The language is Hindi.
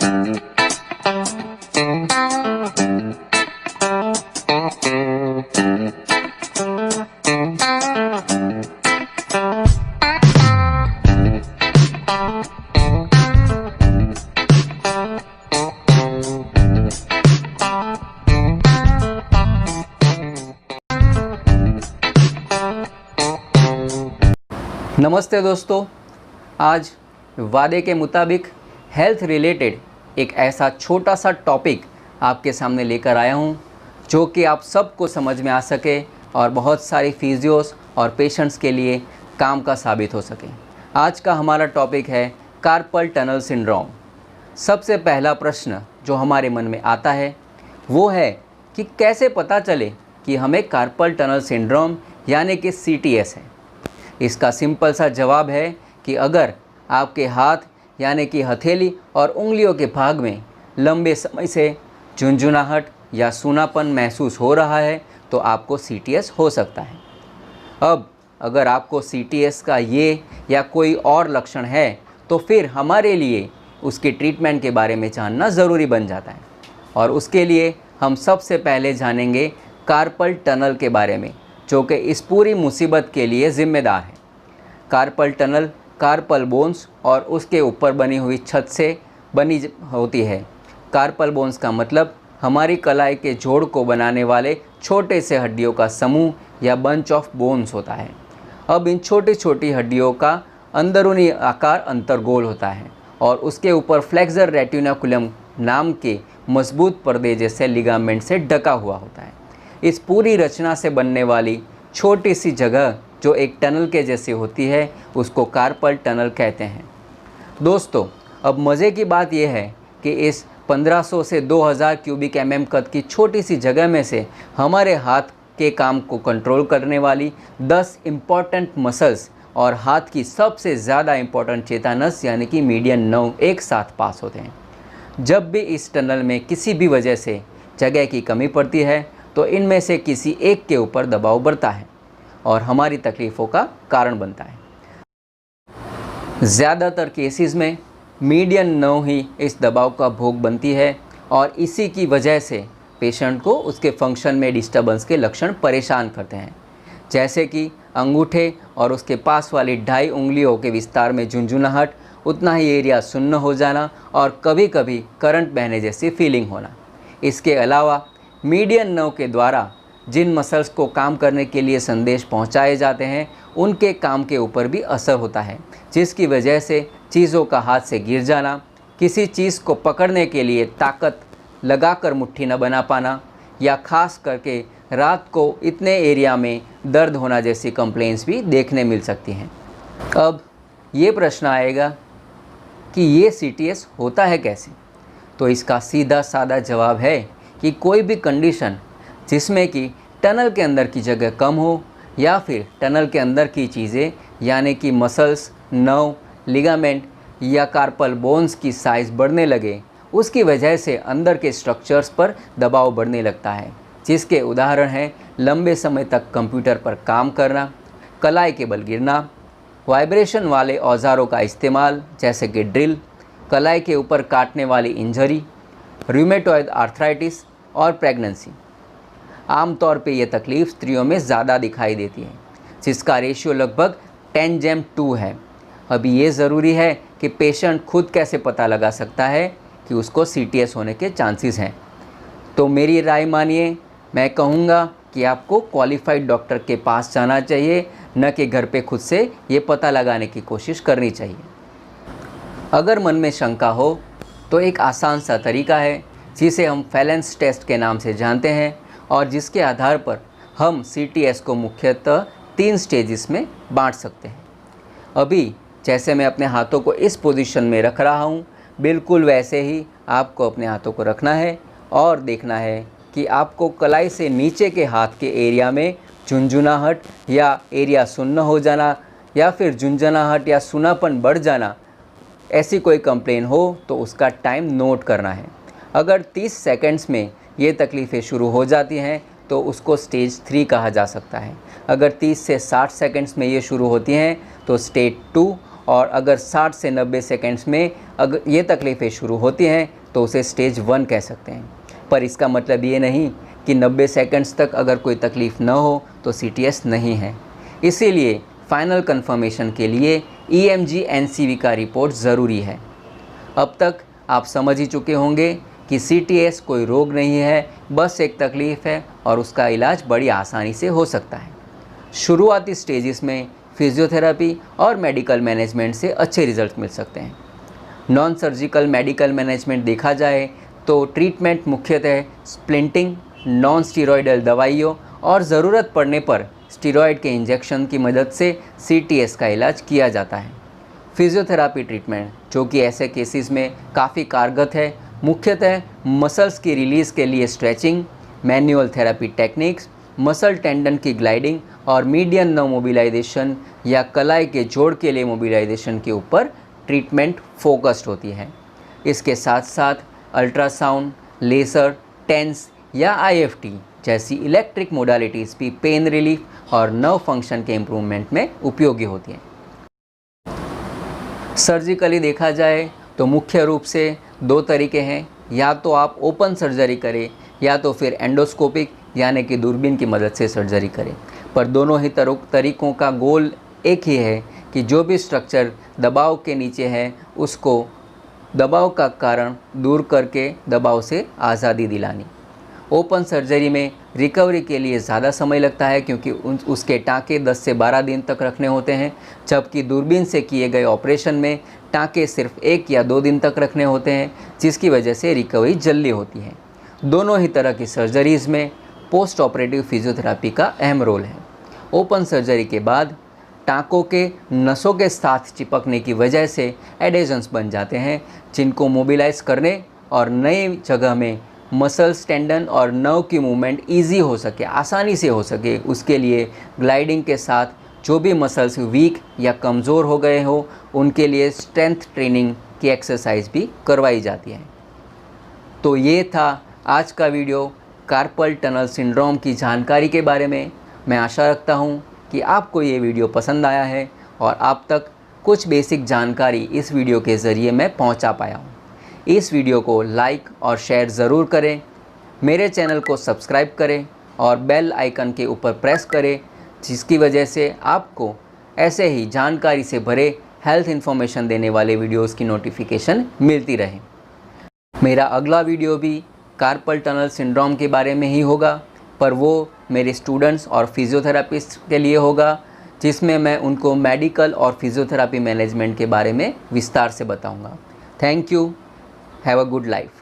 नमस्ते दोस्तों, आज वादे के मुताबिक हेल्थ रिलेटेड एक ऐसा छोटा सा टॉपिक आपके सामने लेकर आया हूं जो कि आप सबको समझ में आ सके और बहुत सारी फिजियोस और पेशेंट्स के लिए काम का साबित हो सके। आज का हमारा टॉपिक है कार्पल टनल सिंड्रोम। सबसे पहला प्रश्न जो हमारे मन में आता है वो है कि कैसे पता चले कि हमें कार्पल टनल सिंड्रोम यानी कि CTS है। इसका सिंपल सा जवाब है कि अगर आपके हाथ यानी कि हथेली और उंगलियों के भाग में लंबे समय से झुंझुनाहट या सूनापन महसूस हो रहा है तो आपको CTS हो सकता है। अब अगर आपको CTS का ये या कोई और लक्षण है तो फिर हमारे लिए उसके ट्रीटमेंट के बारे में जानना ज़रूरी बन जाता है और उसके लिए हम सबसे पहले जानेंगे कार्पल टनल के बारे में, जो कि इस पूरी मुसीबत के लिए ज़िम्मेदार है। कार्पल टनल कार्पल बोन्स और उसके ऊपर बनी हुई छत से बनी होती है। कार्पल बोन्स का मतलब हमारी कलाई के जोड़ को बनाने वाले छोटे से हड्डियों का समूह या बंच ऑफ बोन्स होता है। अब इन छोटी छोटी हड्डियों का अंदरूनी आकार अंतर्गोल होता है और उसके ऊपर फ्लेक्सर रेटिकुलम नाम के मजबूत पर्दे जैसे लिगामेंट से ढका हुआ होता है। इस पूरी रचना से बनने वाली छोटी सी जगह जो एक टनल के जैसी होती है उसको कार्पल टनल कहते हैं। दोस्तों, अब मज़े की बात यह है कि इस 1500 से 2000 क्यूबिक mm कद की छोटी सी जगह में से हमारे हाथ के काम को कंट्रोल करने वाली 10 इम्पॉर्टेंट मसल्स और हाथ की सबसे ज़्यादा इम्पॉर्टेंट चेतानस यानी कि मीडियन नर्व एक साथ पास होते हैं। जब भी इस टनल में किसी भी वजह से जगह की कमी पड़ती है तो इनमें से किसी एक के ऊपर दबाव बढ़ता है और हमारी तकलीफ़ों का कारण बनता है। ज़्यादातर केसेस में मीडियन नर्व ही इस दबाव का भोग बनती है और इसी की वजह से पेशेंट को उसके फंक्शन में डिस्टर्बेंस के लक्षण परेशान करते हैं, जैसे कि अंगूठे और उसके पास वाली 2.5 उंगलियों के विस्तार में झुंझुनाहट, उतना ही एरिया सुन्न हो जाना और कभी कभी करंट बहने जैसी फीलिंग होना। इसके अलावा मीडियन नर्व के द्वारा जिन मसल्स को काम करने के लिए संदेश पहुंचाए जाते हैं उनके काम के ऊपर भी असर होता है, जिसकी वजह से चीज़ों का हाथ से गिर जाना, किसी चीज़ को पकड़ने के लिए ताकत लगाकर मुट्ठी न बना पाना या खास करके रात को इतने एरिया में दर्द होना जैसी कंप्लेंट्स भी देखने मिल सकती हैं। अब ये प्रश्न आएगा कि ये CTS होता है कैसे? तो इसका सीधा साधा जवाब है कि कोई भी कंडीशन जिसमें कि टनल के अंदर की जगह कम हो या फिर टनल के अंदर की चीज़ें यानी कि मसल्स, नर्व, लिगामेंट या कार्पल बोन्स की साइज़ बढ़ने लगे, उसकी वजह से अंदर के स्ट्रक्चर्स पर दबाव बढ़ने लगता है, जिसके उदाहरण हैं लंबे समय तक कंप्यूटर पर काम करना, कलाई के बल गिरना, वाइब्रेशन वाले औजारों का इस्तेमाल जैसे कि ड्रिल, कलाई के ऊपर काटने वाली इंजरी, रूमेटॉइड आर्थराइटिस और प्रेगनेंसी। आमतौर पे ये तकलीफ़ स्त्रियों में ज़्यादा दिखाई देती है, जिसका रेशियो लगभग 10:2 है। अभी ये ज़रूरी है कि पेशेंट खुद कैसे पता लगा सकता है कि उसको CTS होने के चांसेस हैं। तो मेरी राय मानिए, मैं कहूँगा कि आपको क्वालिफाइड डॉक्टर के पास जाना चाहिए, न कि घर पे खुद से ये पता लगाने की कोशिश करनी चाहिए। अगर मन में शंका हो तो एक आसान सा तरीका है जिसे हम फैलेंस टेस्ट के नाम से जानते हैं और जिसके आधार पर हम CTS को मुख्यतः 3 स्टेजेस में बांट सकते हैं। अभी जैसे मैं अपने हाथों को इस पोजीशन में रख रहा हूँ, बिल्कुल वैसे ही आपको अपने हाथों को रखना है और देखना है कि आपको कलाई से नीचे के हाथ के एरिया में झुंझुनाहट या एरिया सुन्न हो जाना या फिर झुंझुनाहट या सुनापन बढ़ जाना, ऐसी कोई कंप्लेन हो तो उसका टाइम नोट करना है। अगर 30 सेकंड्स में ये तकलीफ़ें शुरू हो जाती हैं तो उसको स्टेज 3 कहा जा सकता है। अगर 30 से 60 सेकंड्स में ये शुरू होती हैं तो स्टेज 2 और अगर 60 से 90 सेकंड्स में अगर ये तकलीफ़ें शुरू होती हैं तो उसे स्टेज 1 कह सकते हैं। पर इसका मतलब ये नहीं कि 90 सेकंड्स तक अगर कोई तकलीफ़ न हो तो CTS नहीं है। इसीलिए फाइनल कंफर्मेशन के लिए EMG NCV का रिपोर्ट ज़रूरी है। अब तक आप समझ ही चुके होंगे कि CTS कोई रोग नहीं है, बस एक तकलीफ़ है और उसका इलाज बड़ी आसानी से हो सकता है। शुरुआती स्टेजेस में फिजियोथेरेपी और मेडिकल मैनेजमेंट से अच्छे रिजल्ट मिल सकते हैं। नॉन सर्जिकल मेडिकल मैनेजमेंट देखा जाए तो ट्रीटमेंट मुख्यतः स्प्लिंटिंग, नॉन स्टीरॉयडल दवाइयों और ज़रूरत पड़ने पर स्टीरॉयड के इंजेक्शन की मदद से CTS का इलाज किया जाता है। फिजियोथेरेपी ट्रीटमेंट, जो कि ऐसे केसेस में काफ़ी कारगर है, मुख्यतः मसल्स की रिलीज़ के लिए stretching, manual therapy techniques, muscle tendon की ग्लाइडिंग और मीडियन नर्व मोबिलाइजेशन या कलाई के जोड़ के लिए मोबिलाइजेशन के ऊपर ट्रीटमेंट फोकस्ड होती है। इसके साथ साथ अल्ट्रासाउंड, लेज़र, टेंस या IFT जैसी इलेक्ट्रिक मोडालिटीज़ भी पेन रिलीफ और नर्व फंक्शन के इम्प्रूवमेंट में उपयोगी होती हैं। सर्जिकली देखा जाए तो मुख्य रूप से 2 तरीके हैं, या तो आप ओपन सर्जरी करें या तो फिर एंडोस्कोपिक यानी कि दूरबीन की मदद से सर्जरी करें। पर दोनों ही तरीकों का गोल एक ही है कि जो भी स्ट्रक्चर दबाव के नीचे है उसको दबाव का कारण दूर करके दबाव से आज़ादी दिलानी। ओपन सर्जरी में रिकवरी के लिए ज़्यादा समय लगता है क्योंकि उसके टाँके 10 से 12 दिन तक रखने होते हैं, जबकि दूरबीन से किए गए ऑपरेशन में टाँके सिर्फ 1 या 2 दिन तक रखने होते हैं, जिसकी वजह से रिकवरी जल्दी होती है। दोनों ही तरह की सर्जरीज़ में पोस्ट ऑपरेटिव फिजियोथेरेपी का अहम रोल है। ओपन सर्जरी के बाद टाँकों के नसों के साथ चिपकने की वजह से एडेजन्स बन जाते हैं, जिनको मोबिलाइज करने और नई जगह में मसल्स, टेंडन और नर्व की मूवमेंट ईजी हो सके, आसानी से हो सके, उसके लिए ग्लाइडिंग के साथ जो भी मसल्स वीक या कमज़ोर हो गए हो उनके लिए स्ट्रेंथ ट्रेनिंग की एक्सरसाइज भी करवाई जाती है। तो ये था आज का वीडियो कार्पल टनल सिंड्रोम की जानकारी के बारे में। मैं आशा रखता हूँ कि आपको ये वीडियो पसंद आया है और आप तक कुछ बेसिक जानकारी इस वीडियो के ज़रिए मैं पहुँचा पाया हूँ। इस वीडियो को लाइक और शेयर ज़रूर करें, मेरे चैनल को सब्सक्राइब करें और बेल आइकन के ऊपर प्रेस करें, जिसकी वजह से आपको ऐसे ही जानकारी से भरे हेल्थ इन्फॉर्मेशन देने वाले वीडियोस की नोटिफिकेशन मिलती रहे। मेरा अगला वीडियो भी कार्पल टनल सिंड्रोम के बारे में ही होगा, पर वो मेरे स्टूडेंट्स और फिजियोथेरापिस्ट के लिए होगा, जिसमें मैं उनको मेडिकल और फिजियोथेरेपी मैनेजमेंट के बारे में विस्तार से बताऊंगा। Thank you. Have a good life.